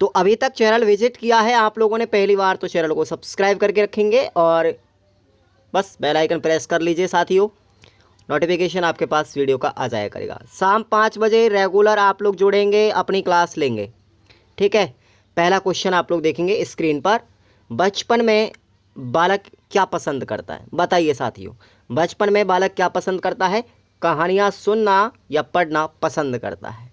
तो अभी तक चैनल विजिट किया है आप लोगों ने पहली बार तो चैनल को सब्सक्राइब करके रखेंगे और बस बेल आइकन प्रेस कर लीजिए साथियों, नोटिफिकेशन आपके पास वीडियो का आ जाया करेगा। शाम 5 बजे रेगुलर आप लोग जुड़ेंगे, अपनी क्लास लेंगे, ठीक है। पहला क्वेश्चन आप लोग देखेंगे स्क्रीन पर। बचपन में बालक क्या पसंद करता है, बताइए साथियों। बचपन में बालक क्या पसंद करता है? कहानियाँ सुनना या पढ़ना पसंद करता है।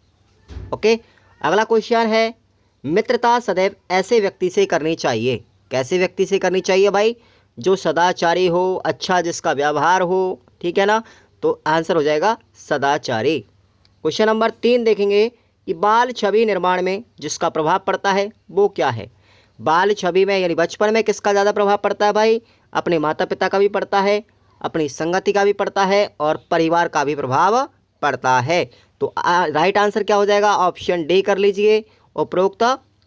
ओके, अगला क्वेश्चन है, मित्रता सदैव ऐसे व्यक्ति से करनी चाहिए। कैसे व्यक्ति से करनी चाहिए भाई? जो सदाचारी हो, अच्छा जिसका व्यवहार हो, ठीक है ना। तो आंसर हो जाएगा सदाचारी। क्वेश्चन नंबर 3 देखेंगे कि बाल छवि निर्माण में जिसका प्रभाव पड़ता है वो क्या है? बाल छवि में यानी बचपन में किसका ज़्यादा प्रभाव पड़ता है भाई? अपने माता पिता का भी पड़ता है, अपनी संगति का भी पड़ता है और परिवार का भी प्रभाव पड़ता है। तो राइट आंसर क्या हो जाएगा? ऑप्शन डी कर लीजिए, उपरोक्त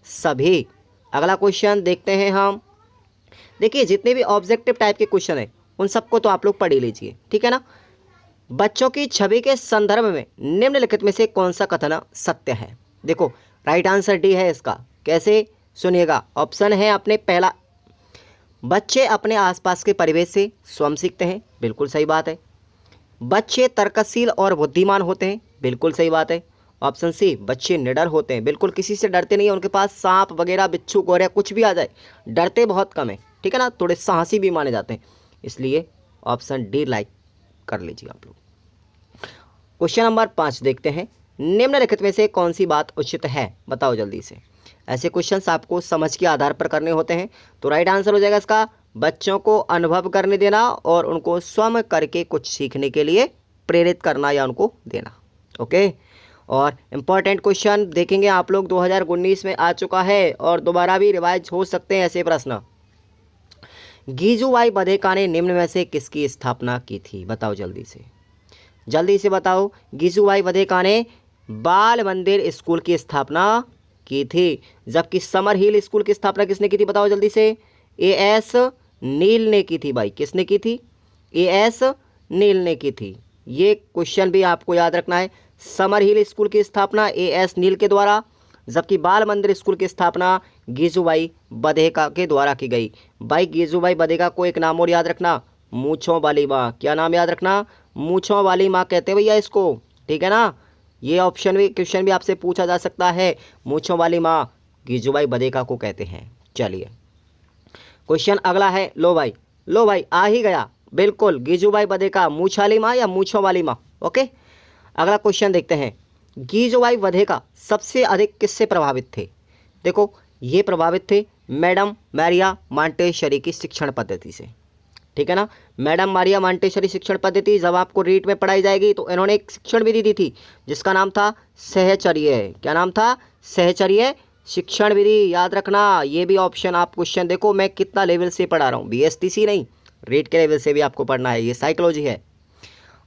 सभी। अगला क्वेश्चन देखते हैं हम। देखिए जितने भी ऑब्जेक्टिव टाइप के क्वेश्चन है उन सबको तो आप लोग पढ़ ही लीजिए, ठीक है ना। बच्चों की छवि के संदर्भ में निम्नलिखित में से कौन सा कथन सत्य है? देखो राइट आंसर डी है इसका। कैसे? सुनिएगा, ऑप्शन है अपने पहला, बच्चे अपने आसपास के परिवेश से स्वयं सीखते हैं, बिल्कुल सही बात है। बच्चे तर्कशील और बुद्धिमान होते हैं, बिल्कुल सही बात है। ऑप्शन सी, बच्चे निडर होते हैं, बिल्कुल किसी से डरते नहीं है, उनके पास सांप वगैरह बिच्छू गोरिया कुछ भी आ जाए डरते बहुत कम है, ठीक है ना, थोड़े साहसी भी माने जाते हैं, इसलिए ऑप्शन डी लाइक कर लीजिए आप लोग। क्वेश्चन नंबर 5 देखते हैं, निम्नलिखित में से कौन सी बात उचित है? बताओ जल्दी से। ऐसे क्वेश्चंस आपको समझ के आधार पर करने होते हैं। तो राइट आंसर हो जाएगा इसका, बच्चों को अनुभव करने देना और उनको स्वयं करके कुछ सीखने के लिए प्रेरित करना या उनको देना। ओके, और इम्पॉर्टेंट क्वेश्चन देखेंगे आप लोग, 2019 में आ चुका है और दोबारा भी रिवाइज हो सकते हैं ऐसे प्रश्न। गीजूबाई बधेका ने निम्न में से किसकी स्थापना की थी? बताओ जल्दी से, जल्दी से बताओ। गीजूबाई बधेका ने बाल मंदिर स्कूल की स्थापना की थी, जबकि समर हिल स्कूल की स्थापना किसने की थी? बताओ जल्दी से। ए.एस. नील ने की थी भाई। किसने की थी? ए.एस. नील ने की थी। ये क्वेश्चन भी आपको याद रखना है। समर हिल स्कूल की स्थापना ए.एस. नील के द्वारा, जबकि बाल मंदिर स्कूल की स्थापना गीजूबाई बधेका के द्वारा की गई। भाई गीजूबाई बधेका को एक नाम और याद रखना, मूंछों वाली माँ। क्या नाम याद रखना? मूंछों वाली माँ कहते हैं भैया इसको, ठीक है ना। ये ऑप्शन भी क्वेश्चन भी आपसे पूछा जा सकता है, मूंछों वाली माँ गीजूबाई बधेका को कहते हैं। चलिए क्वेश्चन अगला है, लो भाई, लो भाई आ ही गया, बिल्कुल गीजूबाई बधेका मूंछ वाली माँ या मूंछों वाली माँ। ओके, अगला क्वेश्चन देखते हैं, गीजूबाई बधेका सबसे अधिक किससे प्रभावित थे? देखो ये प्रभावित थे मैडम मारिया मांटेसरी की शिक्षण पद्धति से, ठीक है ना। मैडम मारिया मांटेसरी शिक्षण पद्धति जब आपको रीट में पढ़ाई जाएगी तो इन्होंने एक शिक्षण विधि दी थी जिसका नाम था सहचर्य। क्या नाम था? सहचर्य शिक्षण विधि। याद रखना, ये भी ऑप्शन आप क्वेश्चन देखो मैं कितना लेवल से पढ़ा रहा हूँ, BSTC नहीं, रीट के लेवल से भी आपको पढ़ना है, ये साइकोलॉजी है।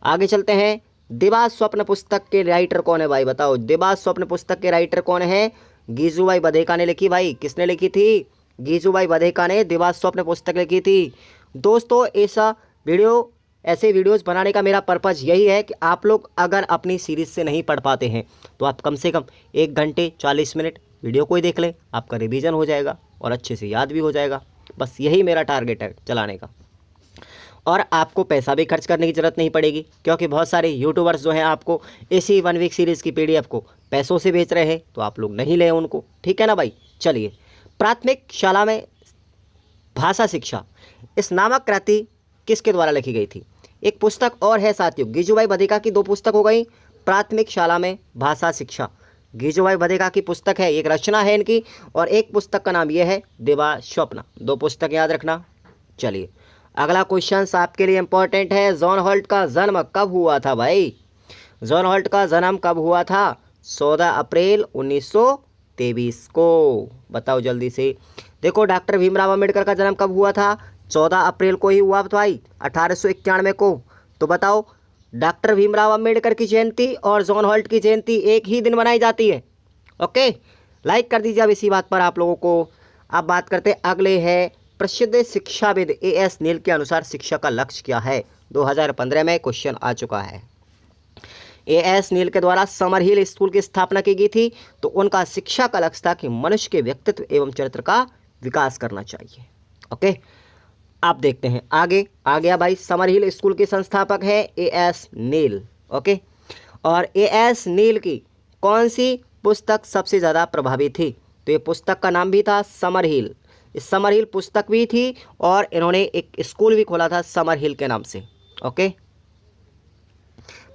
आगे चलते हैं, दिवा स्वप्न पुस्तक के राइटर कौन है भाई? बताओ, दिवा स्वप्न पुस्तक के राइटर कौन है? गीजूबाई बधेका ने लिखी भाई। किसने लिखी थी? गीजूबाई बधेका ने दिवा स्वप्न पुस्तक लिखी थी। दोस्तों ऐसा वीडियो, ऐसे वीडियोस बनाने का मेरा पर्पज़ यही है कि आप लोग अगर अपनी सीरीज़ से नहीं पढ़ पाते हैं तो आप कम से कम 1 घंटे 40 मिनट वीडियो को ही देख लें, आपका रिवीजन हो जाएगा और अच्छे से याद भी हो जाएगा। बस यही मेरा टारगेट है चलाने का, और आपको पैसा भी खर्च करने की ज़रूरत नहीं पड़ेगी, क्योंकि बहुत सारे यूट्यूबर्स जो हैं आपको इसी 1 वीक सीरीज़ की PDF को पैसों से बेच रहे हैं, तो आप लोग नहीं लें उनको, ठीक है ना भाई। चलिए, प्राथमिक शाला में भाषा शिक्षा, इस नामक कृति किसके द्वारा लिखी गई थी? एक पुस्तक और है साथियों, गीजूबाई बधेका की 2 पुस्तक हो गई, प्राथमिक शाला में भाषा शिक्षा गीजूबाई बधेका की पुस्तक है, एक रचना है इनकी, और एक पुस्तक का नाम यह है दिवा स्वप्न। 2 पुस्तक याद रखना। चलिए अगला क्वेश्चन आपके लिए इंपॉर्टेंट है, जॉन हॉल्ट का जन्म कब हुआ था भाई? जॉन हॉल्ट का जन्म कब हुआ था? 14 अप्रैल 1923 को। बताओ जल्दी से। देखो डॉक्टर भीमराव अंबेडकर का जन्म कब हुआ था? 14 अप्रैल को ही हुआ भाई, 1891 को। तो बताओ, डॉक्टर भीमराव अंबेडकर की जयंती और जॉन हॉल्ट की जयंती एक ही दिन मनाई जाती है। ओके, लाइक कर दीजिए अब इसी बात पर आप लोगों को। अब बात करते हैं अगले है, प्रसिद्ध शिक्षाविद A.S. नील के अनुसार शिक्षा का लक्ष्य क्या है? 2015 में क्वेश्चन आ चुका है। A.S. नील के द्वारा समर हिल स्कूल की स्थापना की गई थी। तो उनका शिक्षा का लक्ष्य था कि मनुष्य के व्यक्तित्व एवं चरित्र का विकास करना चाहिए। ओके, आप देखते हैं आगे आ गया भाई। समर हिल स्कूल के संस्थापक है A.S. नील। ओके, और A.S. नील की कौन सी पुस्तक सबसे ज़्यादा प्रभावी थी? तो ये पुस्तक का नाम भी था समर हिल। इस समर हिल पुस्तक भी थी और इन्होंने एक स्कूल भी खोला था समर हिल के नाम से। ओके,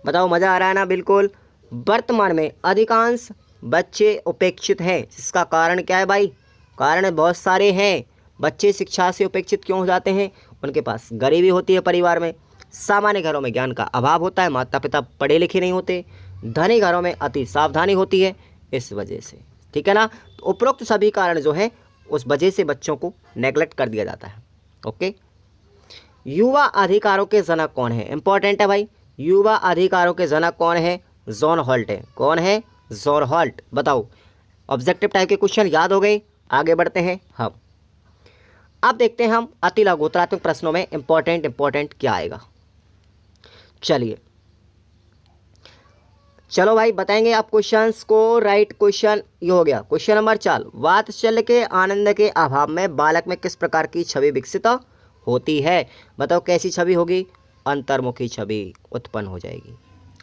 बताओ मज़ा आ रहा है ना? बिल्कुल। वर्तमान में अधिकांश बच्चे उपेक्षित हैं, जिसका कारण क्या है भाई? कारण बहुत सारे हैं। बच्चे शिक्षा से उपेक्षित क्यों हो जाते हैं? उनके पास गरीबी होती है परिवार में, सामान्य घरों में ज्ञान का अभाव होता है, माता पिता पढ़े लिखे नहीं होते, धनी घरों में अति सावधानी होती है, इस वजह से। ठीक है ना? तो उपरोक्त सभी कारण जो है उस वजह से बच्चों को नेगलेक्ट कर दिया जाता है। ओके, युवा अधिकारों के जनक कौन है? इंपॉर्टेंट है भाई। युवा अधिकारों के जनक कौन है? जॉन हॉल्ट है। कौन है? John halt. बताओ, ऑब्जेक्टिव टाइप के क्वेश्चन याद हो गए? आगे बढ़ते हैं हम। अब देखते हैं हम अति लघुत्तरात्मक प्रश्नों में इंपॉर्टेंट क्या आएगा। चलो भाई, बताएंगे आप क्वेश्चंस को। राइट क्वेश्चन ये हो गया। क्वेश्चन नंबर 4, वात्सल्य के आनंद के अभाव में बालक में किस प्रकार की छवि विकसित होती है? बताओ कैसी छवि होगी? अंतर्मुखी छवि उत्पन्न हो जाएगी।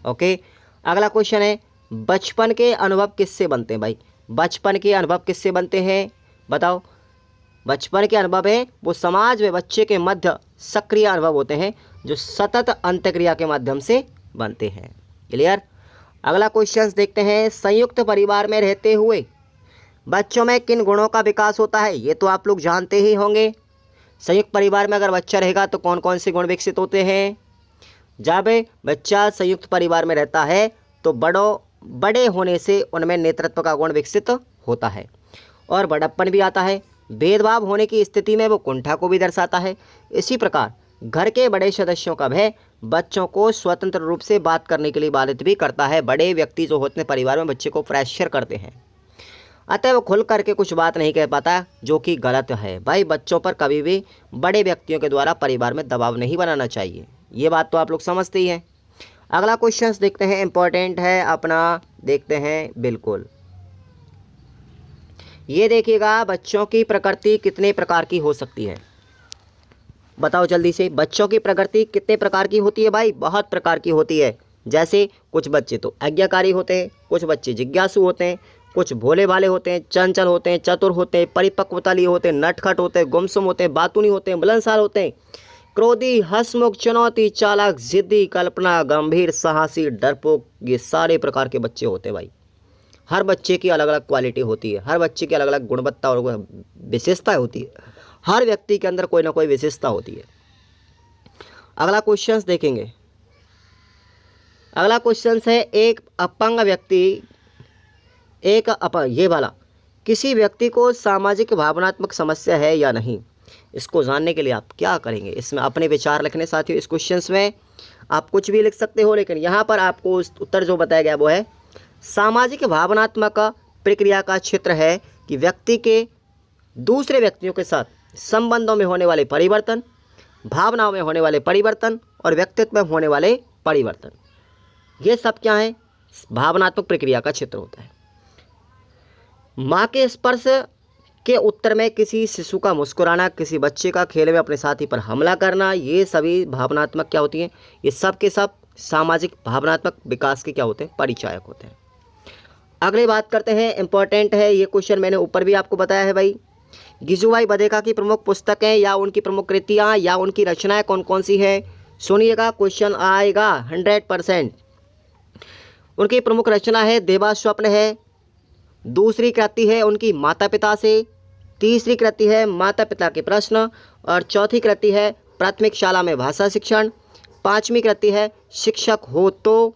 ओके, अगला क्वेश्चन है, बचपन के अनुभव किससे बनते हैं भाई? बचपन के अनुभव किससे बनते हैं? बताओ। बचपन के अनुभव है वो समाज में बच्चे के मध्य सक्रिय अनुभव होते हैं, जो सतत अंतक्रिया के माध्यम से बनते हैं। क्लियर? अगला क्वेश्चन देखते हैं, संयुक्त परिवार में रहते हुए बच्चों में किन गुणों का विकास होता है? ये तो आप लोग जानते ही होंगे। संयुक्त परिवार में अगर बच्चा रहेगा तो कौन कौन से गुण विकसित होते हैं? जब बच्चा संयुक्त परिवार में रहता है तो बड़े होने से उनमें नेतृत्व का गुण विकसित होता है और बड़प्पन भी आता है। भेदभाव होने की स्थिति में वो कुंठा को भी दर्शाता है। इसी प्रकार घर के बड़े सदस्यों का भय बच्चों को स्वतंत्र रूप से बात करने के लिए बाधित भी करता है। बड़े व्यक्ति जो होते हैं परिवार में बच्चे को प्रेशर करते हैं, अतः वो खुल करके कुछ बात नहीं कह पाता, जो कि गलत है। भाई, बच्चों पर कभी भी बड़े व्यक्तियों के द्वारा परिवार में दबाव नहीं बनाना चाहिए। ये बात तो आप लोग समझते ही हैं। अगला क्वेश्चन देखते हैं, इंपॉर्टेंट है अपना, देखते हैं। बिल्कुल, ये देखिएगा, बच्चों की प्रकृति कितने प्रकार की हो सकती है? बताओ जल्दी से। बच्चों की प्रकृति कितने प्रकार की होती है भाई? बहुत प्रकार की होती है। जैसे कुछ बच्चे तो आज्ञाकारी होते हैं, कुछ बच्चे जिज्ञासु होते हैं, कुछ भोले भाले होते हैं, चंचल होते हैं, चतुर होते हैं, परिपक्वता लिए होते हैं, नटखट होते हैं, गुमसुम होते हैं, बातूनी होते हैं, मिलनसार होते हैं, क्रोधी, हंसमुख, चुनौती, चालाक, जिद्दी, कल्पना, गंभीर, साहसी, डरपोक, ये सारे प्रकार के बच्चे होते हैं भाई। हर बच्चे की अलग अलग क्वालिटी होती है, हर बच्चे की अलग अलग गुणवत्ता और विशेषता होती है। हर व्यक्ति के अंदर कोई ना कोई विशेषता होती है। अगला क्वेश्चन देखेंगे। अगला क्वेश्चन है, एक अपंग व्यक्ति ये वाला, किसी व्यक्ति को सामाजिक भावनात्मक समस्या है या नहीं? इसको जानने के लिए आप क्या करेंगे? इसमें अपने विचार लिखने साथियों। इस क्वेश्चन में आप कुछ भी लिख सकते हो, लेकिन यहाँ पर आपको उत्तर जो बताया गया वो है, सामाजिक भावनात्मक प्रक्रिया का क्षेत्र है कि व्यक्ति के दूसरे व्यक्तियों के साथ संबंधों में होने वाले परिवर्तन, भावनाओं में होने वाले परिवर्तन और व्यक्तित्व में होने वाले परिवर्तन। ये सब क्या है? भावनात्मक प्रक्रिया का क्षेत्र होता है। माँ के स्पर्श के उत्तर में किसी शिशु का मुस्कुराना, किसी बच्चे का खेल में अपने साथी पर हमला करना, ये सभी भावनात्मक क्या होती हैं? ये सब के सब सामाजिक भावनात्मक विकास के क्या होते हैं? परिचायक होते हैं। अगली बात करते हैं, इंपॉर्टेंट है ये क्वेश्चन, मैंने ऊपर भी आपको बताया है भाई। गिजुभाई बधेका की प्रमुख पुस्तकें या उनकी प्रमुख कृतियाँ या उनकी रचनाएं कौन कौन सी है? सुनिएगा, क्वेश्चन आएगा 100%। उनकी प्रमुख रचना है देवा स्वप्न है, दूसरी कृति है उनकी माता पिता से, तीसरी कृति है माता पिता के प्रश्न, और चौथी कृति है प्राथमिक शाला में भाषा शिक्षण, पांचवी कृति है शिक्षक हो तो,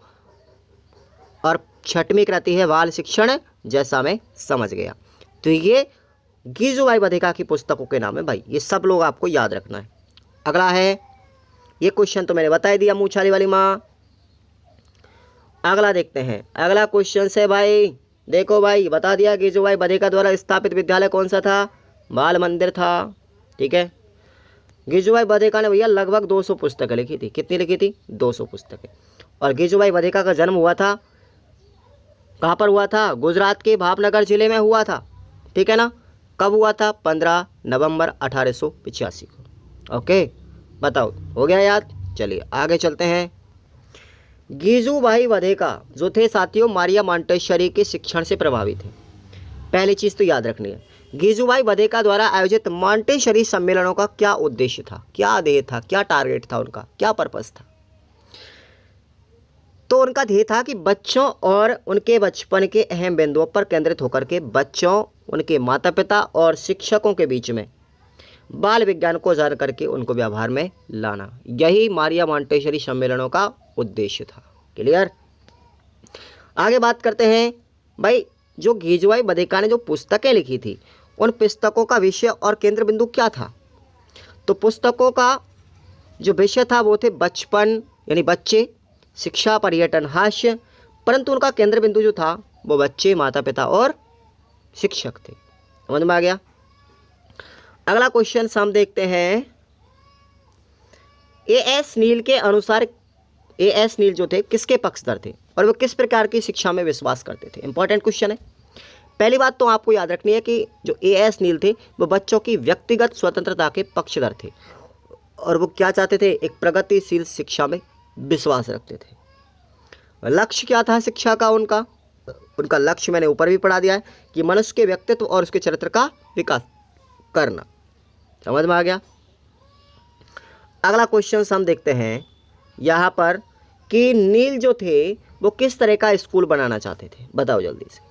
और छठवीं कृति है बाल शिक्षण, जैसा मैं समझ गया। तो ये गिजुभाई बधेका की पुस्तकों के नाम है भाई, ये सब लोग आपको याद रखना है। अगला है, ये क्वेश्चन तो मैंने बता दिया, मूछाली वाली माँ। अगला देखते हैं। अगला क्वेश्चन है भाई, देखो भाई, बता दिया गिजुभाई बधेका द्वारा स्थापित विद्यालय कौन सा था? बाल मंदिर था। ठीक है, गिजुभाई बधेका ने भैया लगभग 200 पुस्तकें लिखी थी। कितनी लिखी थी? 200 पुस्तकें। और गिजुभाई वधेका का जन्म हुआ था, कहाँ पर हुआ था? गुजरात के भावनगर जिले में हुआ था। ठीक है ना? कब हुआ था? 15 नवंबर 1885 को। ओके, बताओ, हो गया याद? चलिए आगे चलते हैं। गिजुभाई वधेका जो थे साथियों, मारिया मॉन्टेसरी के शिक्षण से प्रभावित थे। पहली चीज तो याद रखनी है, गिजुभाई वधेका द्वारा आयोजित मॉन्टेसरी सम्मेलनों का क्या उद्देश्य था, क्या ध्येय था, क्या टारगेट था उनका, क्या पर्पस था? तो उनका ध्येय था कि बच्चों और उनके बचपन के अहम बिंदुओं पर केंद्रित होकर के बच्चों, उनके माता पिता और शिक्षकों के बीच में बाल विज्ञान को उजागर करके उनको व्यवहार में लाना, यही मारिया मॉन्टेसरी सम्मेलनों का उद्देश्य था। क्लियर? आगे बात करते हैं भाई, जो गिजुभाई वधेका ने जो पुस्तकें लिखी थी, उन पुस्तकों का विषय और केंद्र बिंदु क्या था? तो पुस्तकों का जो विषय था वो थे बचपन यानी बच्चे, शिक्षा, पर्यटन, हास्य, परंतु उनका केंद्र बिंदु जो था वो बच्चे, माता पिता और शिक्षक थे। समझ में आ गया? अगला क्वेश्चन हम देखते हैं। एएस नील के अनुसार एएस नील जो थे किसके पक्षधर थे और वो किस प्रकार की शिक्षा में विश्वास करते थे? इंपॉर्टेंट क्वेश्चन है। पहली बात तो आपको याद रखनी है कि जो एएस नील थे वो बच्चों की व्यक्तिगत स्वतंत्रता के पक्षधर थे और वो क्या चाहते थे? एक प्रगतिशील शिक्षा में विश्वास रखते थे। लक्ष्य क्या था शिक्षा का? उनका लक्ष्य मैंने ऊपर भी पढ़ा दिया है कि मनुष्य के व्यक्तित्व और उसके चरित्र का विकास करना। समझ में आ गया? अगला क्वेश्चन हम देखते हैं यहाँ पर कि नील जो थे वो किस तरह का स्कूल बनाना चाहते थे? बताओ जल्दी से।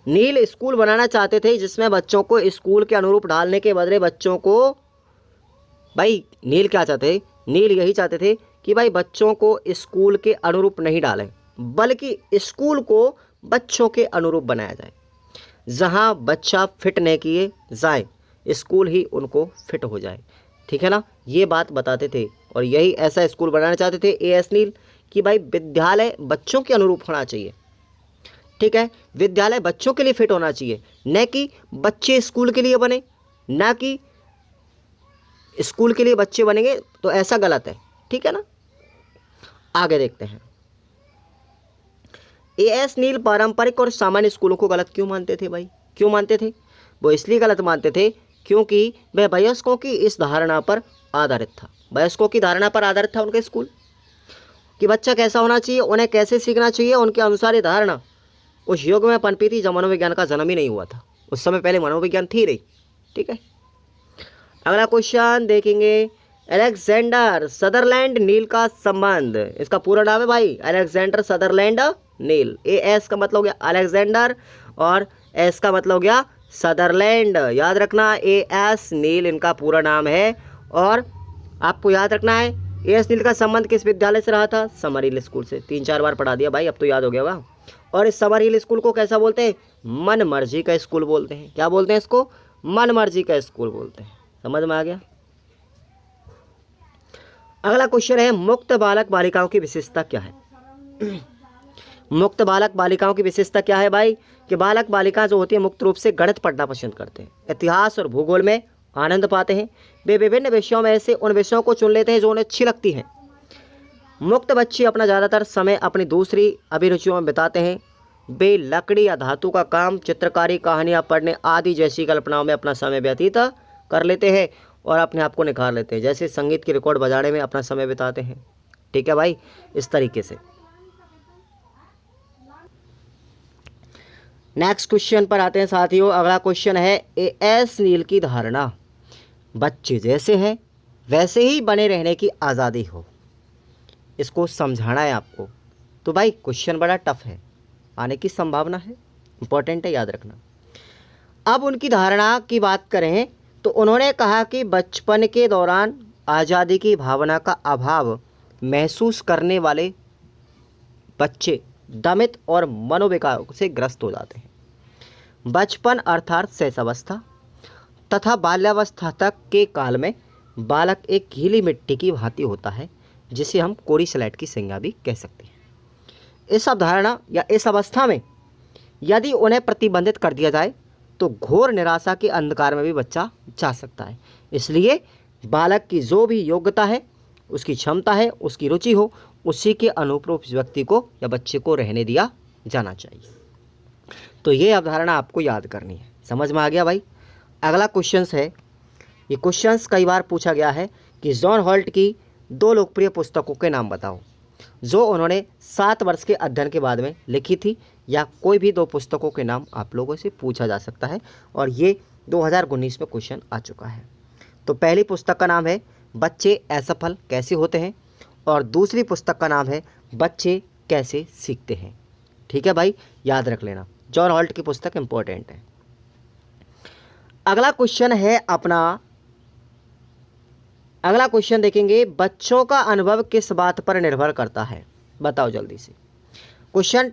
नील स्कूल बनाना चाहते थे जिसमें बच्चों को स्कूल के अनुरूप ढालने के बदले बच्चों को, भाई नील क्या चाहते? नील यही चाहते थे कि भाई बच्चों को स्कूल के अनुरूप नहीं डालें, बल्कि स्कूल को बच्चों के अनुरूप बनाया जाए। जहां बच्चा फिट नहीं किए जाए, स्कूल ही उनको फिट हो जाए। ठीक है ना? ये बात बताते थे और यही ऐसा स्कूल बनाना चाहते थे एएस नील कि भाई विद्यालय बच्चों के अनुरूप होना चाहिए। ठीक है? विद्यालय बच्चों के लिए फिट होना चाहिए, न कि बच्चे स्कूल के लिए बने, ना कि स्कूल के लिए बच्चे बनेंगे तो ऐसा गलत है। ठीक है ना? आगे देखते हैं। एएस नील पारंपरिक और सामान्य स्कूलों को गलत क्यों मानते थे भाई? क्यों मानते थे? वो इसलिए गलत मानते थे क्योंकि वह वयस्कों की इस धारणा पर आधारित था। वयस्कों की धारणा पर आधारित था उनका स्कूल कि बच्चा कैसा होना चाहिए, उन्हें कैसे सीखना चाहिए, उनके अनुसार ये धारणा उस युग में पनपी थी जब मनोविज्ञान का जन्म ही नहीं हुआ था। उस समय पहले मनोविज्ञान थी नहीं। ठीक है? अगला क्वेश्चन देखेंगे। अलेक्जेंडर सदरलैंड नील का संबंध, इसका पूरा नाम है भाई अलेक्जेंडर सदरलैंड नील। एएस का मतलब हो गया अलेक्जेंडर और एस का मतलब हो गया सदरलैंड। याद रखना, एएस नील इनका पूरा नाम है। और आपको याद रखना है एएस नील का संबंध किस विद्यालय से रहा था? समर हिल स्कूल से। 3-4 बार पढ़ा दिया भाई, अब तो याद हो गया होगा। और इस समर हिल स्कूल को कैसा बोलते हैं? मन मर्जी का स्कूल बोलते हैं। क्या बोलते हैं इसको? मन मर्जी का स्कूल बोलते हैं। समझ में आ गया? अगला क्वेश्चन है, मुक्त बालक बालिकाओं की विशेषता क्या है? मुक्त बालक बालिकाओं की विशेषता क्या है भाई? कि बालक बालिका जो होती है मुक्त रूप से गणित पढ़ना पसंद करते हैं, इतिहास और भूगोल में आनंद पाते हैं। वे विभिन्न विषयों में से उन विषयों को चुन लेते हैं जो उन्हें अच्छी लगती हैं। मुक्त बच्चे अपना ज़्यादातर समय अपनी दूसरी अभिरुचियों में बिताते हैं। वे लकड़ी या धातु का काम, चित्रकारी, कहानियाँ पढ़ने आदि जैसी कल्पनाओं में अपना समय व्यतीत कर लेते हैं और अपने आप को निखार लेते हैं। जैसे संगीत की रिकॉर्ड बजाने में अपना समय बिताते हैं। ठीक है भाई? इस तरीके से। नेक्स्ट क्वेश्चन पर आते हैं साथियों। अगला क्वेश्चन है, एएस नील की धारणा बच्चे जैसे हैं वैसे ही बने रहने की आज़ादी हो, इसको समझाना है आपको। तो भाई क्वेश्चन बड़ा टफ है, आने की संभावना है, इंपॉर्टेंट है, याद रखना। अब उनकी धारणा की बात करें तो उन्होंने कहा कि बचपन के दौरान आज़ादी की भावना का अभाव महसूस करने वाले बच्चे दमित और मनोविकार से ग्रस्त हो जाते हैं। बचपन अर्थात शैशवावस्था तथा बाल्यावस्था तक के काल में बालक एक गीली मिट्टी की भांति होता है, जिसे हम कोरी स्लेट की संज्ञा भी कह सकते हैं। इस अवधारणा या इस अवस्था में यदि उन्हें प्रतिबंधित कर दिया जाए तो घोर निराशा के अंधकार में भी बच्चा जा सकता है। इसलिए बालक की जो भी योग्यता है, उसकी क्षमता है, उसकी रुचि हो, उसी के अनुरूप उस व्यक्ति को या बच्चे को रहने दिया जाना चाहिए। तो ये अवधारणा आपको याद करनी है। समझ में आ गया भाई। अगला क्वेश्चन है, ये क्वेश्चंस कई बार पूछा गया है कि जॉन हॉल्ट की 2 लोकप्रिय पुस्तकों के नाम बताओ जो उन्होंने 7 वर्ष के अध्ययन के बाद में लिखी थी, या कोई भी 2 पुस्तकों के नाम आप लोगों से पूछा जा सकता है और ये 2019 में क्वेश्चन आ चुका है। तो पहली पुस्तक का नाम है बच्चे असफल कैसे होते हैं और दूसरी पुस्तक का नाम है बच्चे कैसे सीखते हैं। ठीक है भाई, याद रख लेना, जॉन हॉल्ट की पुस्तक इंपॉर्टेंट है। अगला क्वेश्चन है अपना, अगला क्वेश्चन देखेंगे, बच्चों का अनुभव किस बात पर निर्भर करता है, बताओ जल्दी से। क्वेश्चन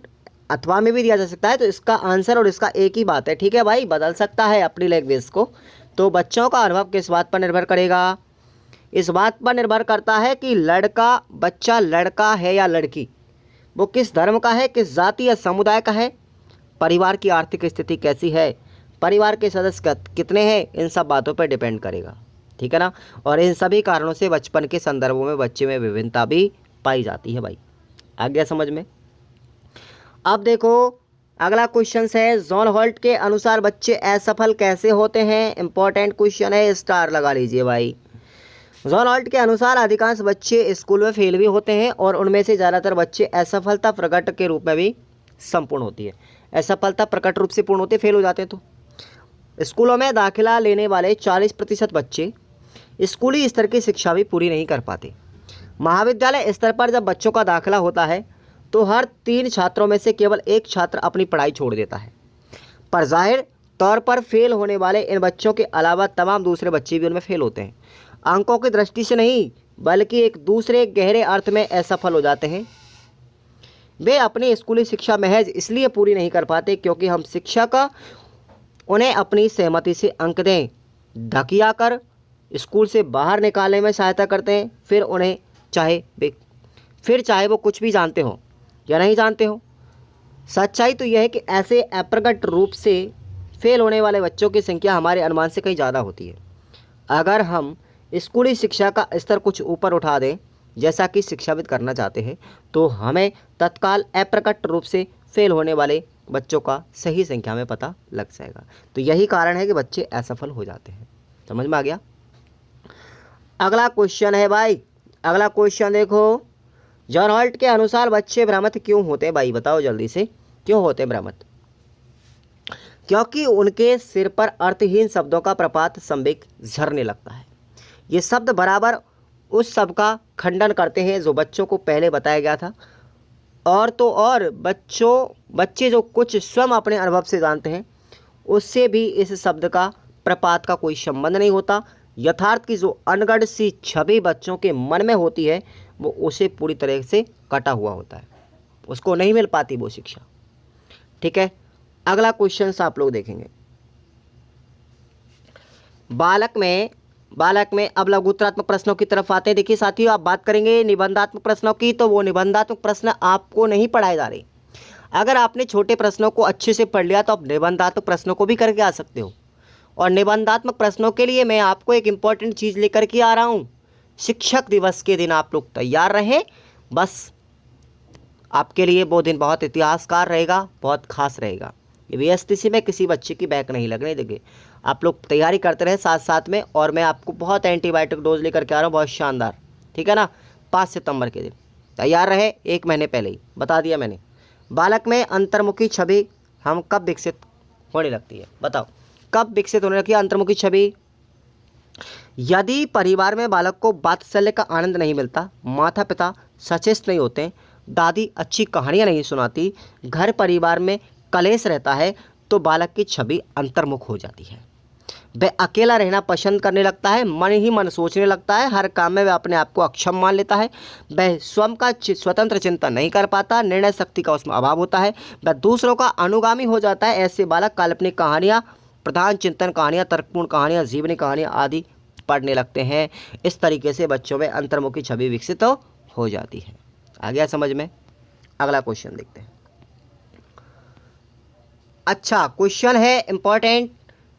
अथवा में भी दिया जा सकता है, तो इसका आंसर और इसका एक ही बात है। ठीक है भाई, बदल सकता है अपनी लैंग्वेज को। तो बच्चों का अनुभव किस बात पर निर्भर करेगा, इस बात पर निर्भर करता है कि बच्चा लड़का है या लड़की, वो किस धर्म का है, किस जाति या समुदाय का है, परिवार की आर्थिक स्थिति कैसी है, परिवार के सदस्य कितने हैं, इन सब बातों पर डिपेंड करेगा। ठीक है ना। और इन सभी कारणों से बचपन के संदर्भों में बच्चे में विभिन्नता भी पाई जाती है भाई। आ गया समझ में। अब देखो अगला क्वेश्चन है, जॉन हॉल्ट के अनुसार बच्चे असफल कैसे होते हैं। इंपॉर्टेंट क्वेश्चन है, स्टार लगा लीजिए भाई। जॉन हॉल्ट के अनुसार अधिकांश बच्चे स्कूल में फेल भी होते हैं और उनमें से ज़्यादातर बच्चे असफलता प्रकट के रूप में भी संपूर्ण होती है। असफलता प्रकट रूप से पूर्ण होते, फेल हो जाते हैं। तो स्कूलों में दाखिला लेने वाले 40% बच्चे स्कूली स्तर की शिक्षा भी पूरी नहीं कर पाते। महाविद्यालय स्तर पर जब बच्चों का दाखिला होता है तो हर 3 छात्रों में से केवल 1 छात्र अपनी पढ़ाई छोड़ देता है। पर जाहिर तौर पर फेल होने वाले इन बच्चों के अलावा तमाम दूसरे बच्चे भी उनमें फेल होते हैं। अंकों की दृष्टि से नहीं, बल्कि एक दूसरे गहरे अर्थ में असफल हो जाते हैं। वे अपनी स्कूली शिक्षा महज इसलिए पूरी नहीं कर पाते क्योंकि हम शिक्षक उन्हें अपनी सहमति से अंक दें, ढकिया कर स्कूल से बाहर निकालने में सहायता करते हैं। फिर चाहे वो कुछ भी जानते हो या नहीं जानते हो। सच्चाई तो यह है कि ऐसे अप्रकट रूप से फेल होने वाले बच्चों की संख्या हमारे अनुमान से कहीं ज़्यादा होती है। अगर हम स्कूली शिक्षा का स्तर कुछ ऊपर उठा दें, जैसा कि शिक्षाविद करना चाहते हैं, तो हमें तत्काल अप्रकट रूप से फेल होने वाले बच्चों का सही संख्या में पता लग जाएगा। तो यही कारण है कि बच्चे असफल हो जाते हैं। समझ में आ गया। अगला क्वेश्चन है भाई, अगला क्वेश्चन देखो, जॉन हॉल्ट के अनुसार बच्चे भ्रमित क्यों होते हैं भाई, बताओ जल्दी से, क्यों होते हैं भ्रमित। क्योंकि उनके सिर पर अर्थहीन शब्दों का प्रपात संवेग झरने लगता है। ये शब्द बराबर उस सब का खंडन करते हैं जो बच्चों को पहले बताया गया था। और तो और बच्चे जो कुछ स्वयं अपने अनुभव से जानते हैं, उससे भी इस शब्द का प्रपात का कोई संबंध नहीं होता। यथार्थ की जो अनगढ़ सी छवि बच्चों के मन में होती है, वो उसे पूरी तरह से कटा हुआ होता है, उसको नहीं मिल पाती वो शिक्षा। ठीक है। अगला क्वेश्चन आप लोग देखेंगे, बालक में अब लघुत्तरात्मक प्रश्नों की तरफ आते हैं। देखिए साथियों, आप बात करेंगे निबंधात्मक प्रश्नों की, तो वो निबंधात्मक प्रश्न आपको नहीं पढ़ाए जा रहे। अगर आपने छोटे प्रश्नों को अच्छे से पढ़ लिया तो आप निबंधात्मक प्रश्नों को भी करके आ सकते हो। और निबंधात्मक प्रश्नों के लिए मैं आपको एक इम्पॉर्टेंट चीज़ लेकर के आ रहा हूँ। शिक्षक दिवस के दिन आप लोग तैयार रहें। बस आपके लिए वो दिन बहुत इतिहासकार रहेगा, बहुत खास रहेगा। VSTC में किसी बच्चे की बैक नहीं लगने देंगे। आप लोग तैयारी करते रहे साथ साथ में। और मैं आपको बहुत एंटीबायोटिक डोज लेकर के आ रहा हूँ, बहुत शानदार। ठीक है ना। 5 सितंबर के दिन तैयार रहे, 1 महीने पहले ही बता दिया मैंने। बालक में अंतर्मुखी छवि हम कब विकसित होने लगती है, बताओ कब विकसित होने लगती है अंतर्मुखी छवि। यदि परिवार में बालक को वात्सल्य का आनंद नहीं मिलता, माता पिता सचेत नहीं होते, दादी अच्छी कहानियाँ नहीं सुनाती, घर परिवार में कलेश रहता है, तो बालक की छवि अंतर्मुख हो जाती है। वह अकेला रहना पसंद करने लगता है, मन ही मन सोचने लगता है, हर काम में वह अपने आप को अक्षम मान लेता है, वह स्वयं का स्वतंत्र चिंतन नहीं कर पाता, निर्णय शक्ति का उसमें अभाव होता है, वह दूसरों का अनुगामी हो जाता है। ऐसे बालक काल्पनिक कहानियाँ, प्रधान चिंतन कहानियाँ, तर्कपूर्ण कहानियाँ, जीवनी कहानियाँ आदि पढ़ने लगते हैं। इस तरीके से बच्चों में अंतर्मुखी छवि विकसित हो जाती है। आ गया समझ में। अगला क्वेश्चन देखते हैं। अच्छा क्वेश्चन है इंपॉर्टेंट,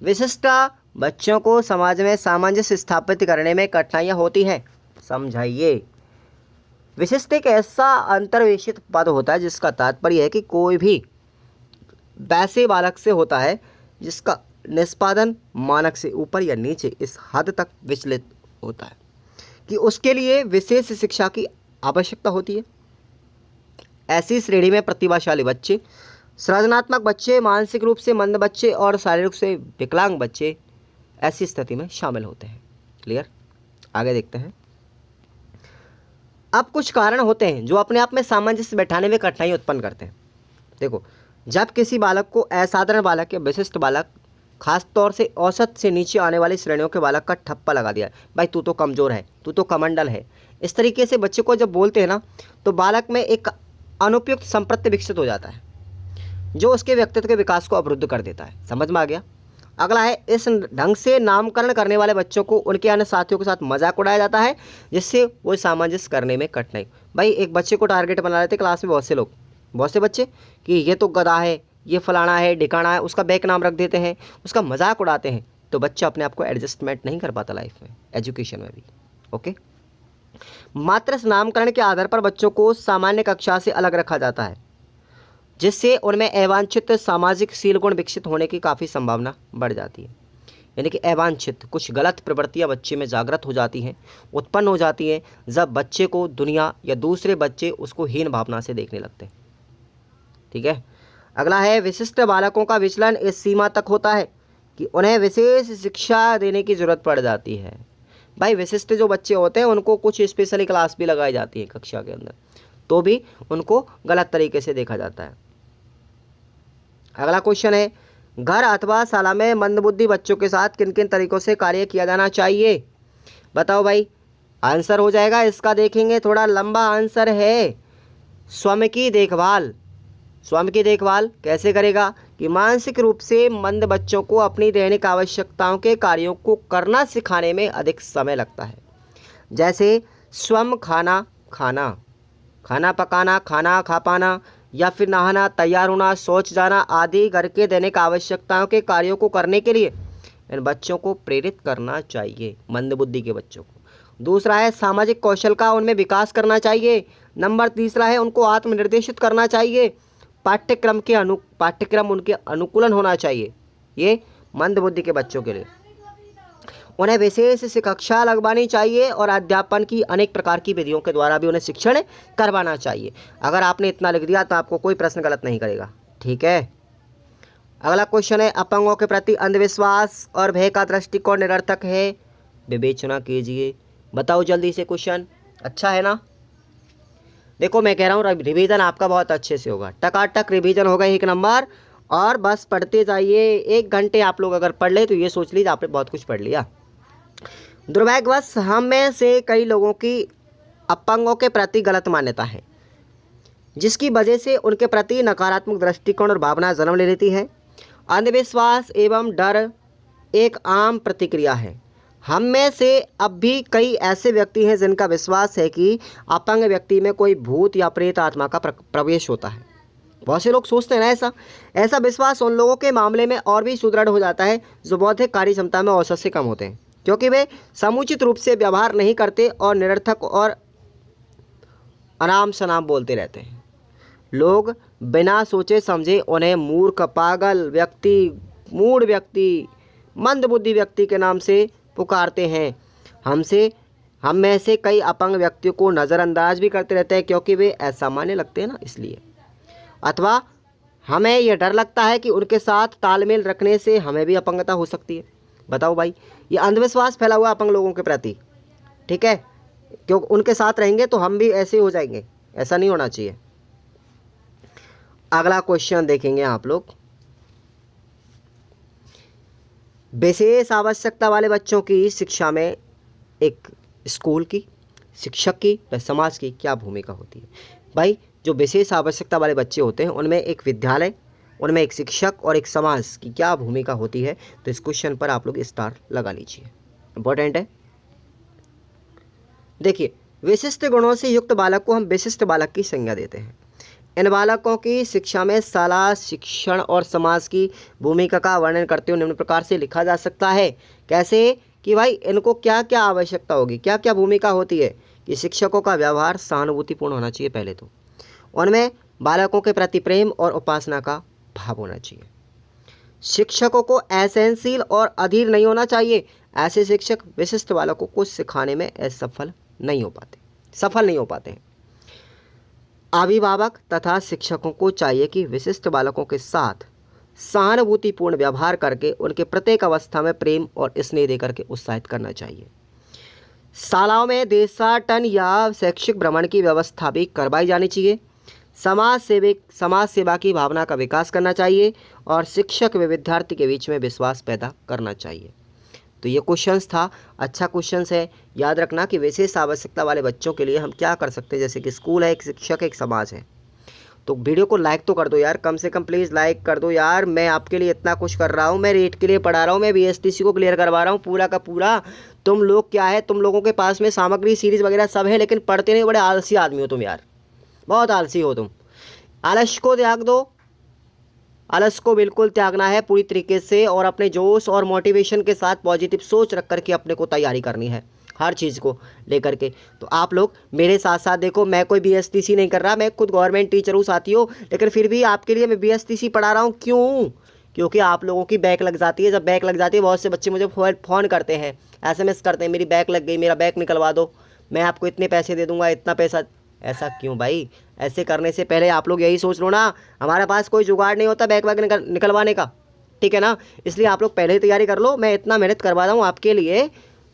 विशिष्टता बच्चों को समाज में सामंजस्य स्थापित करने में कठिनाइयाँ होती हैं, समझाइए। विशिष्ट एक ऐसा अंतर्वेशित पद होता है जिसका तात्पर्य है कि कोई भी वैसे बालक से होता है जिसका निष्पादन मानक से ऊपर या नीचे इस हद तक विचलित होता है कि उसके लिए विशेष शिक्षा की आवश्यकता होती है। ऐसी श्रेणी में प्रतिभाशाली बच्चे, सृजनात्मक बच्चे, मानसिक रूप से मंद बच्चे और शारीरिक रूप से विकलांग बच्चे ऐसी स्थिति में शामिल होते हैं। क्लियर? आगे देखते हैं। अब कुछ कारण होते हैं जो अपने आप में सामंजस्य बैठाने में कठिनाई उत्पन्न करते हैं। देखो, जब किसी बालक को असाधारण बालक या विशिष्ट बालक, खास तौर से औसत से नीचे आने वाली श्रेणियों के बालक का ठप्पा लगा दिया, भाई तू तो कमज़ोर है, तू तो कमंडल है, इस तरीके से बच्चे को जब बोलते हैं ना, तो बालक में एक अनुपयुक्त संप्रत्ति विकसित हो जाता है जो उसके व्यक्तित्व के विकास को अवरुद्ध कर देता है। समझ में आ गया? अगला है, इस ढंग से नामकरण करने वाले बच्चों को उनके अन्य साथियों के साथ मजाक उड़ाया जाता है जिससे वो सामंजस्य करने में कठिनाई। भाई एक बच्चे को टारगेट बना लेते क्लास में बहुत से लोग, बहुत से बच्चे कि ये तो गधा है, ये फलाना है, ढिकाना है, उसका बैक नाम रख देते हैं, उसका मजाक उड़ाते हैं, तो बच्चा अपने आप को एडजस्टमेंट नहीं कर पाता लाइफ में, एजुकेशन में भी। ओके, मात्र इस नामकरण के आधार पर बच्चों को सामान्य कक्षा से अलग रखा जाता है जिससे उनमें अवांछित सामाजिक शील गुण विकसित होने की काफ़ी संभावना बढ़ जाती है। यानी कि अवांछित कुछ गलत प्रवृत्तियां बच्चे में जागृत हो जाती हैं, उत्पन्न हो जाती हैं, जब बच्चे को दुनिया या दूसरे बच्चे उसको हीन भावना से देखने लगते हैं। ठीक है? अगला है, विशिष्ट बालकों का विचलन इस सीमा तक होता है कि उन्हें विशेष शिक्षा देने की जरूरत पड़ जाती है। भाई विशिष्ट जो बच्चे होते हैं उनको कुछ स्पेशली क्लास भी लगाई जाती है कक्षा के अंदर, तो भी उनको गलत तरीके से देखा जाता है। अगला क्वेश्चन है, घर अथवा शाला में मंदबुद्धि बच्चों के साथ किन किन तरीकों से कार्य किया जाना चाहिए? बताओ भाई। आंसर हो जाएगा इसका, देखेंगे थोड़ा लंबा आंसर है, स्वयं की देखभाल। स्वयं की देखभाल कैसे करेगा कि मानसिक रूप से मंद बच्चों को अपनी दैनिक आवश्यकताओं के कार्यों को करना सिखाने में अधिक समय लगता है, जैसे स्वयं खाना खाना, खाना पकाना, खाना खा पाना, या फिर नहाना, तैयार होना, शौच जाना आदि घर के दैनिक आवश्यकताओं के कार्यों को करने के लिए इन बच्चों को प्रेरित करना चाहिए, मंदबुद्धि के बच्चों को। दूसरा है, सामाजिक कौशल का उनमें विकास करना चाहिए। नंबर तीसरा है, उनको आत्मनिर्देशित करना चाहिए। पाठ्यक्रम उनके अनुकूलन होना चाहिए, ये मंदबुद्धि के बच्चों के लिए। उन्हें विशेष कक्षा लगवानी चाहिए और अध्यापन की अनेक प्रकार की विधियों के द्वारा भी उन्हें शिक्षण करवाना चाहिए। अगर आपने इतना लिख दिया तो आपको कोई प्रश्न गलत नहीं करेगा। ठीक है? अगला क्वेश्चन है, अपंगों के प्रति अंधविश्वास और भय का दृष्टिकोण निरर्थक है, विवेचना कीजिए। बताओ जल्दी से क्वेश्चन, अच्छा है ना? देखो मैं कह रहा हूँ रिवीजन आपका बहुत अच्छे से होगा, टकाटक रिवीजन होगा 1 नंबर, और बस पढ़ते जाइए। 1 घंटे आप लोग अगर पढ़ ले तो ये सोच लीजिए आपने बहुत कुछ पढ़ लिया। दुर्भाग्यवश हम में से कई लोगों की अपंगों के प्रति गलत मान्यता है जिसकी वजह से उनके प्रति नकारात्मक दृष्टिकोण और भावना जन्म ले लेती है। अंधविश्वास एवं डर एक आम प्रतिक्रिया है। हम में से अब भी कई ऐसे व्यक्ति हैं जिनका विश्वास है कि अपंग व्यक्ति में कोई भूत या प्रेत आत्मा का प्रवेश होता है। बहुत से लोग सोचते हैं ना ऐसा विश्वास उन लोगों के मामले में और भी सुदृढ़ हो जाता है जो बौद्धिक कार्य क्षमता में औसत से कम होते हैं, क्योंकि वे समुचित रूप से व्यवहार नहीं करते और निरर्थक और अनाम शनाम बोलते रहते हैं। लोग बिना सोचे समझे उन्हें मूर्ख, पागल व्यक्ति, मूढ़ व्यक्ति, मंदबुद्धि व्यक्ति के नाम से पुकारते हैं। हम में से कई अपंग व्यक्तियों को नज़रअंदाज भी करते रहते हैं क्योंकि वे असामान्य लगते हैं ना, इसलिए। अथवा हमें यह डर लगता है कि उनके साथ तालमेल रखने से हमें भी अपंगता हो सकती है। बताओ भाई, ये अंधविश्वास फैला हुआ अपंग लोगों के प्रति। ठीक है? क्यों उनके साथ रहेंगे तो हम भी ऐसे हो जाएंगे, ऐसा नहीं होना चाहिए। अगला क्वेश्चन देखेंगे आप लोग, विशेष आवश्यकता वाले बच्चों की शिक्षा में एक स्कूल की, शिक्षक की या समाज की क्या भूमिका होती है? भाई जो विशेष आवश्यकता वाले बच्चे होते हैं उनमें एक विद्यालय, उनमें एक शिक्षक और एक समाज की क्या भूमिका होती है? तो इस क्वेश्चन पर आप लोग स्टार लगा लीजिए, इंपॉर्टेंट है। देखिए, विशिष्ट गुणों से युक्त बालक को हम विशिष्ट बालक की संज्ञा देते हैं। इन बालकों की शिक्षा में शाला, शिक्षण और समाज की भूमिका का वर्णन करते हुए निम्न प्रकार से लिखा जा सकता है। कैसे? कि भाई इनको क्या क्या आवश्यकता होगी, क्या क्या भूमिका होती है, कि शिक्षकों का व्यवहार सहानुभूतिपूर्ण होना चाहिए। पहले तो उनमें बालकों के प्रति प्रेम और उपासना का भाव होना चाहिए। शिक्षकों को असहनशील और अधीर नहीं होना चाहिए। ऐसे शिक्षक विशिष्ट बालकों को सिखाने में सफल नहीं हो पाते हैं। अभिभावक तथा शिक्षकों को चाहिए कि विशिष्ट बालकों के साथ सहानुभूतिपूर्ण व्यवहार करके उनके प्रत्येक अवस्था में प्रेम और स्नेह देकर के उत्साहित करना चाहिए। शालाओं में देशाटन या शैक्षिक भ्रमण की व्यवस्था भी करवाई जानी चाहिए। समाज सेवा की भावना का विकास करना चाहिए और शिक्षक व विद्यार्थी के बीच में विश्वास पैदा करना चाहिए। तो ये क्वेश्चंस था, अच्छा क्वेश्चंस है। याद रखना कि विशेष आवश्यकता वाले बच्चों के लिए हम क्या कर सकते हैं, जैसे कि स्कूल है, एक शिक्षक, एक समाज है। तो वीडियो को लाइक तो कर दो यार, कम से कम प्लीज़ लाइक कर दो यार। मैं आपके लिए इतना कुछ कर रहा हूँ, मैं रेट के लिए पढ़ा रहा हूँ, मैं बीएसटीसी को क्लियर करवा रहा हूँ पूरा का पूरा। तुम लोग क्या है, तुम लोगों के पास में सामग्री सीरीज वगैरह सब है, लेकिन पढ़ते नहीं। बड़े आलसी आदमी हो तुम यार, बहुत आलसी हो तुम। आलस को त्याग दो, आलस को बिल्कुल त्यागना है पूरी तरीके से, और अपने जोश और मोटिवेशन के साथ पॉजिटिव सोच रख करके अपने को तैयारी करनी है हर चीज़ को लेकर के। तो आप लोग मेरे साथ साथ देखो, मैं कोई बीएसटीसी नहीं कर रहा, मैं खुद गवर्नमेंट टीचर हूँ साथियों, लेकिन फिर भी आपके लिए मैं बीएसटीसी पढ़ा रहा हूँ। क्यों? क्योंकि आप लोगों की बैक लग जाती है। जब बैक लग जाती है, बहुत से बच्चे मुझे फ़ोन करते हैं, SMS करते हैं, मेरी बैक लग गई, मेरा बैक निकलवा दो, मैं आपको इतने पैसे दे दूँगा, इतना पैसा। ऐसा क्यों भाई? ऐसे करने से पहले आप लोग यही सोच लो ना, हमारे पास कोई जुगाड़ नहीं होता बैक वैक निकलवाने का, ठीक है ना। इसलिए आप लोग पहले ही तैयारी कर लो, मैं इतना मेहनत करवा रहा हूँ आपके लिए।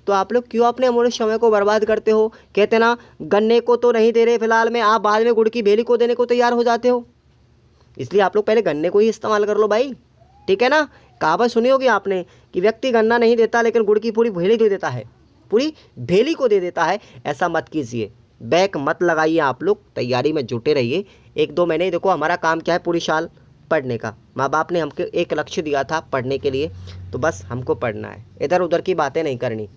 तो आप लोग क्यों अपने अमूल्य समय को बर्बाद करते हो? कहते ना, गन्ने को तो नहीं दे रहे फिलहाल में, आप बाद में गुड़ की भेली को देने को तैयार हो जाते हो। इसलिए आप लोग पहले गन्ने को ही इस्तेमाल कर लो भाई, ठीक है ना। कहावत सुनी होगी आपने कि व्यक्ति गन्ना नहीं देता लेकिन गुड़ की पूरी भेली दे देता है, पूरी भेली को दे देता है। ऐसा मत कीजिए, बैक मत लगाइए, आप लोग तैयारी में जुटे रहिए। 1-2 महीने देखो, हमारा काम क्या है, पूरी साल पढ़ने का। माँ बाप ने हमको एक लक्ष्य दिया था पढ़ने के लिए, तो बस हमको पढ़ना है, इधर उधर की बातें नहीं करनी,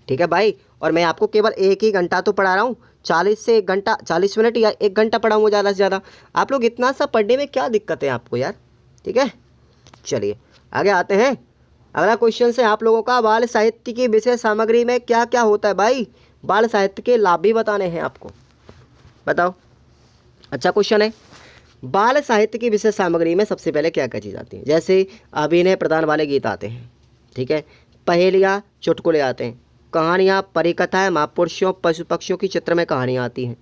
ठीक है भाई। और मैं आपको केवल 1 ही घंटा तो पढ़ा रहा हूँ, 40 मिनट या 1 घंटा पढ़ाऊँगा ज़्यादा से ज़्यादा। आप लोग इतना सा पढ़ने में क्या दिक्कत है आपको यार, ठीक है। चलिए आगे आते हैं। अगला क्वेश्चन है आप लोगों का, बाल साहित्य की विषय सामग्री में क्या क्या होता है भाई? बाल साहित्य के लाभ भी बताने हैं आपको, बताओ। अच्छा क्वेश्चन है, बाल साहित्य की विषय सामग्री में सबसे पहले क्या क्या चीज़ आती है? जैसे अभिनय प्रधान वाले गीत आते हैं, ठीक है, पहेलियाँ, चुटकुले आते हैं, कहानियाँ, परिकथाएँ, महापुरुषों, पशु पक्षियों की चित्र में कहानियाँ आती हैं,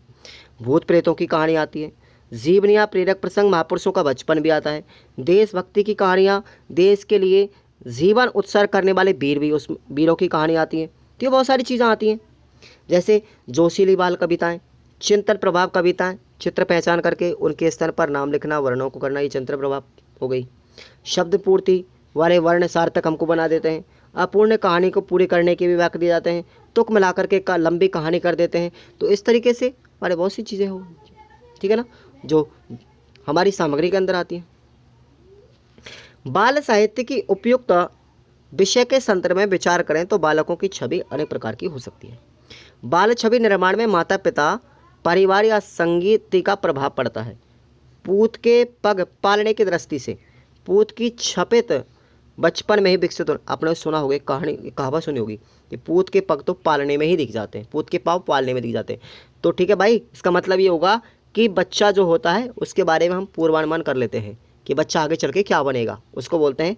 भूत प्रेतों की कहानी आती है, जीवनियाँ, प्रेरक प्रसंग, महापुरुषों का बचपन भी आता है, देशभक्ति की कहानियाँ, देश के लिए जीवन उत्सर्ग करने वाले वीर भी, उस वीरों की कहानी आती है। तो ये बहुत सारी चीज़ें आती हैं, जैसे जोशीली बाल कविताएं, चिंतन प्रभाव कविताएं, चित्र पहचान करके उनके स्तर पर नाम लिखना, वर्णों को करना, ये चिंतन प्रभाव हो गई। शब्द पूर्ति वाले वर्ण सार्थक हमको बना देते हैं, अपूर्ण कहानी को पूरी करने के भी वाक्य दिए जाते हैं, तुक मिला करके लंबी कहानी कर देते हैं। तो इस तरीके से हमारे बहुत सी चीज़ें हो, ठीक है ना, जो हमारी सामग्री के अंदर आती हैं। बाल साहित्य की उपयुक्त विषय के संदर्भ में विचार करें तो बालकों की छवि अनेक प्रकार की हो सकती है। बाल छवि निर्माण में माता पिता, परिवार या संगीत का प्रभाव पड़ता है। पूत के पग पालने की दृष्टि से पूत की छपित बचपन में ही विकसित हो। आपने सुना होगा, कहावत सुनी होगी कि पूत के पग तो पालने में ही दिख जाते हैं, पूत के पाँव पालने में दिख जाते हैं। तो ठीक है भाई, इसका मतलब ये होगा कि बच्चा जो होता है उसके बारे में हम पूर्वानुमान कर लेते हैं कि बच्चा आगे चल के क्या बनेगा, उसको बोलते हैं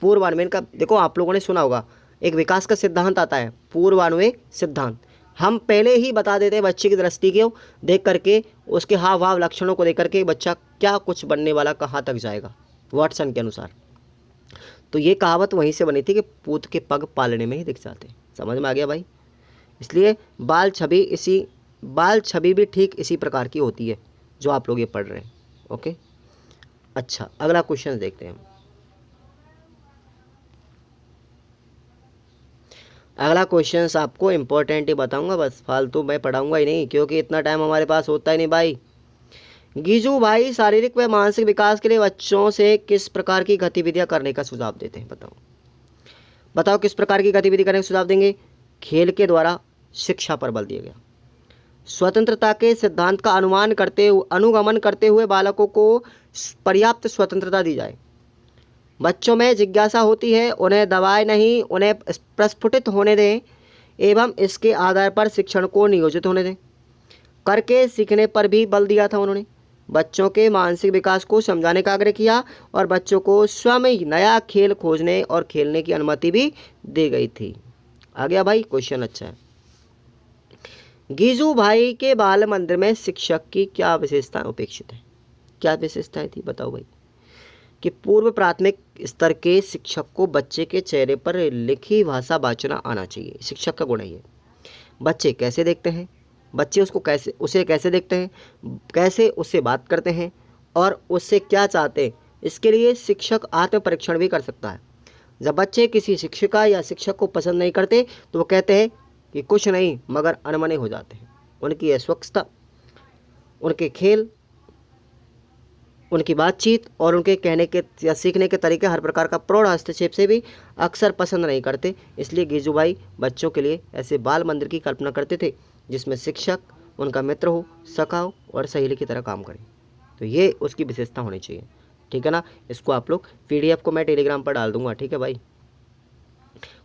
पूर्वानुमान का। देखो आप लोगों ने सुना होगा, एक विकास का सिद्धांत आता है, पूर्वानुमेय सिद्धांत। हम पहले ही बता देते हैं बच्चे की दृष्टि को देख करके, उसके हाव भाव लक्षणों को देख करके बच्चा क्या कुछ बनने वाला, कहाँ तक जाएगा वाटसन के अनुसार। तो ये कहावत वहीं से बनी थी कि पूत के पग पालने में ही दिख जाते हैं। समझ में आ गया भाई? इसलिए बाल छवि भी ठीक इसी प्रकार की होती है जो आप लोग ये पढ़ रहे हैं। ओके, अच्छा अगला क्वेश्चन देखते हैं। अगला क्वेश्चन आपको इम्पोर्टेंट ही बताऊंगा, बस फालतू मैं पढ़ाऊंगा ही नहीं, क्योंकि इतना टाइम हमारे पास होता ही नहीं भाई। गीजू भाई शारीरिक व मानसिक विकास के लिए बच्चों से किस प्रकार की गतिविधियां करने का सुझाव देते हैं? बताओ किस प्रकार की गतिविधि करने का सुझाव देंगे? खेल के द्वारा शिक्षा पर बल दिया गया। स्वतंत्रता के सिद्धांत का अनुगमन करते हुए बालकों को पर्याप्त स्वतंत्रता दी जाए। बच्चों में जिज्ञासा होती है, उन्हें दबाए नहीं, उन्हें प्रस्फुटित होने दें। एवं इसके आधार पर शिक्षण को नियोजित होने दें। करके सीखने पर भी बल दिया था उन्होंने। बच्चों के मानसिक विकास को समझाने का आग्रह किया और बच्चों को स्वयं नया खेल खोजने और खेलने की अनुमति भी दी गई थी। आ गया भाई, क्वेश्चन अच्छा है। गीजू भाई के बाल मंदिर में शिक्षक की क्या विशेषताएं अपेक्षित है? क्या विशेषताएं थी बताओ भाई? कि पूर्व प्राथमिक स्तर के शिक्षक को बच्चे के चेहरे पर लिखी भाषा वाचना आना चाहिए। शिक्षक का गुण है ये। बच्चे कैसे देखते हैं, बच्चे उसे कैसे देखते हैं, कैसे उससे बात करते हैं और उससे क्या चाहते हैं, इसके लिए शिक्षक आत्म परीक्षण भी कर सकता है। जब बच्चे किसी शिक्षिका या शिक्षक को पसंद नहीं करते तो वो कहते हैं कि कुछ नहीं मगर अनमने हो जाते हैं। उनकी अस्वच्छता, उनके खेल, उनकी बातचीत और उनके कहने के या सीखने के तरीके हर प्रकार का प्रौढ़ हस्तक्षेप से भी अक्सर पसंद नहीं करते। इसलिए गीजू भाई बच्चों के लिए ऐसे बाल मंदिर की कल्पना करते थे जिसमें शिक्षक उनका मित्र हो, सखा हो और सहेली की तरह काम करे। तो ये उसकी विशेषता होनी चाहिए, ठीक है ना। इसको आप लोग PDF को मैं टेलीग्राम पर डाल दूंगा, ठीक है भाई।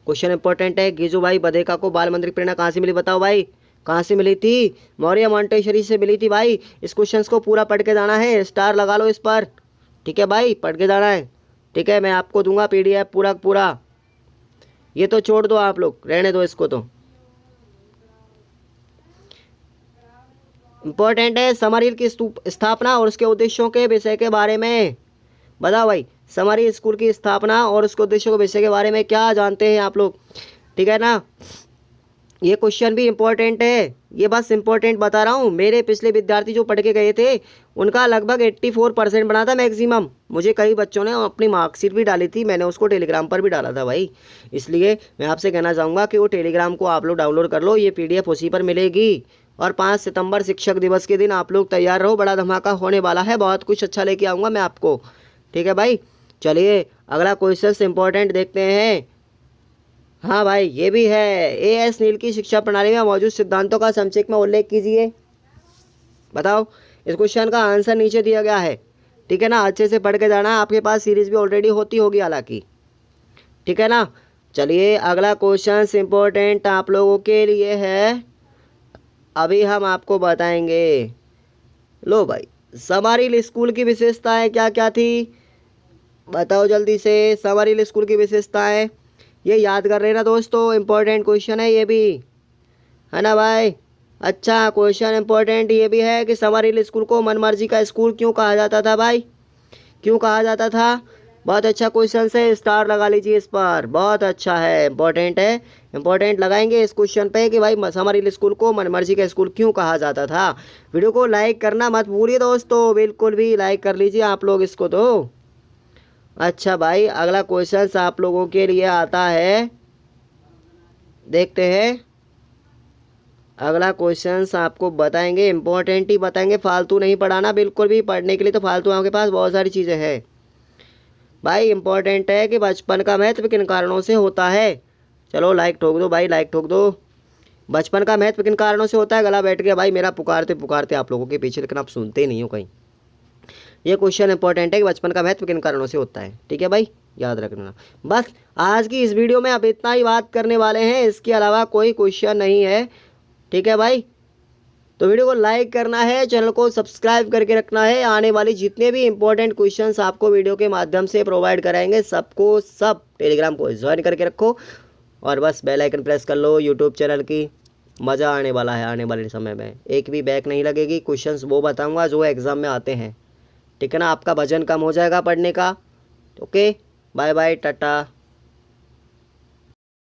क्वेश्चन इंपॉर्टेंट है। गीजू भाई बधेका को बाल मंदिर की प्रेरणा कहाँ से मिली बताओ भाई? कहाँ से मिली थी? मौर्य मॉन्टेसरी से मिली थी भाई। इस क्वेश्चन को पूरा पढ़ के जाना है, स्टार लगा लो इस पर, ठीक है भाई, पढ़ के जाना है, ठीक है। मैं आपको दूंगा PDF पूरा पूरा, ये तो छोड़ दो आप लोग, रहने दो इसको। तो इंपॉर्टेंट है समर हिल की स्थापना और उसके उद्देश्यों के विषय के बारे में बताओ भाई। समर हिल स्कूल की स्थापना और उसके उद्देश्यों के विषय के बारे में क्या जानते हैं आप लोग, ठीक है ना। ये क्वेश्चन भी इम्पोर्टेंट है, ये बस इम्पोर्टेंट बता रहा हूँ। मेरे पिछले विद्यार्थी जो पढ़ के गए थे उनका लगभग 84% बना था मैक्सिमम। मुझे कई बच्चों ने अपनी मार्कशीट भी डाली थी, मैंने उसको टेलीग्राम पर भी डाला था भाई। इसलिए मैं आपसे कहना चाहूँगा कि वो टेलीग्राम को आप लोग डाउनलोड कर लो, ये PDF उसी पर मिलेगी। और 5 सितंबर शिक्षक दिवस के दिन आप लोग तैयार रहो, बड़ा धमाका होने वाला है, बहुत कुछ अच्छा लेके आऊँगा मैं आपको, ठीक है भाई। चलिए अगला क्वेश्चन इंपॉर्टेंट देखते हैं। हाँ भाई, ये भी है। AS नील की शिक्षा प्रणाली में मौजूद सिद्धांतों का संक्षेप में उल्लेख कीजिए। बताओ, इस क्वेश्चन का आंसर नीचे दिया गया है, ठीक है ना। अच्छे से पढ़ के जाना, आपके पास सीरीज भी ऑलरेडी होती होगी हालांकि, ठीक है ना। चलिए अगला क्वेश्चन इंपॉर्टेंट आप लोगों के लिए है, अभी हम आपको बताएंगे। लो भाई, समर हिल स्कूल की विशेषताएं क्या क्या थी बताओ जल्दी से। समर हिल स्कूल की विशेषताएं ये याद कर रहे ना दोस्तों, इम्पोर्टेंट क्वेश्चन है ये भी, है ना भाई। अच्छा क्वेश्चन इम्पोर्टेंट ये भी है कि समर हिल स्कूल को मनमर्जी का स्कूल क्यों कहा जाता था भाई? क्यों कहा जाता था? बहुत अच्छा क्वेश्चन है, स्टार लगा लीजिए इस पर, बहुत अच्छा है, इम्पोर्टेंट है। इम्पोर्टेंट लगाएंगे इस क्वेश्चन पे कि भाई समर हिल स्कूल को मनमर्जी का स्कूल क्यों कहा जाता था। वीडियो को लाइक करना मत भूलिए दोस्तों, बिल्कुल भी लाइक कर लीजिए आप लोग इसको तो। अच्छा भाई, अगला क्वेश्चन आप लोगों के लिए आता है, देखते हैं। अगला क्वेश्चन आपको बताएंगे, इम्पोर्टेंट ही बताएंगे, फालतू नहीं पढ़ाना बिल्कुल भी। पढ़ने के लिए तो फालतू आपके पास बहुत सारी चीज़ें हैं भाई। इम्पोर्टेंट है कि बचपन का महत्व किन कारणों से होता है। चलो लाइक ठोक दो भाई, लाइक ठोक दो। बचपन का महत्व किन कारणों से होता है? गला बैठ गया भाई मेरा पुकारते पुकारते आप लोगों के पीछे, लेकिन आप सुनते ही नहीं हो कहीं। ये क्वेश्चन इंपॉर्टेंट है कि बचपन का महत्व किन कारणों से होता है, ठीक है भाई, याद रखना। बस आज की इस वीडियो में अब इतना ही बात करने वाले हैं, इसके अलावा कोई क्वेश्चन नहीं है, ठीक है भाई। तो वीडियो को लाइक करना है, चैनल को सब्सक्राइब करके रखना है। आने वाली जितने भी इंपॉर्टेंट क्वेश्चंस आपको वीडियो के माध्यम से प्रोवाइड कराएंगे, सबको सब टेलीग्राम को ज्वाइन करके रखो और बस बेल आइकन प्रेस कर लो यूट्यूब चैनल की। मज़ा आने वाला है आने वाले समय में, एक भी बैक नहीं लगेगी। क्वेश्चंस वो बताऊंगा जो एग्ज़ाम में आते हैं, ठीक है ना। आपका वजन कम हो जाएगा पढ़ने का। Okay, bye bye, Tata.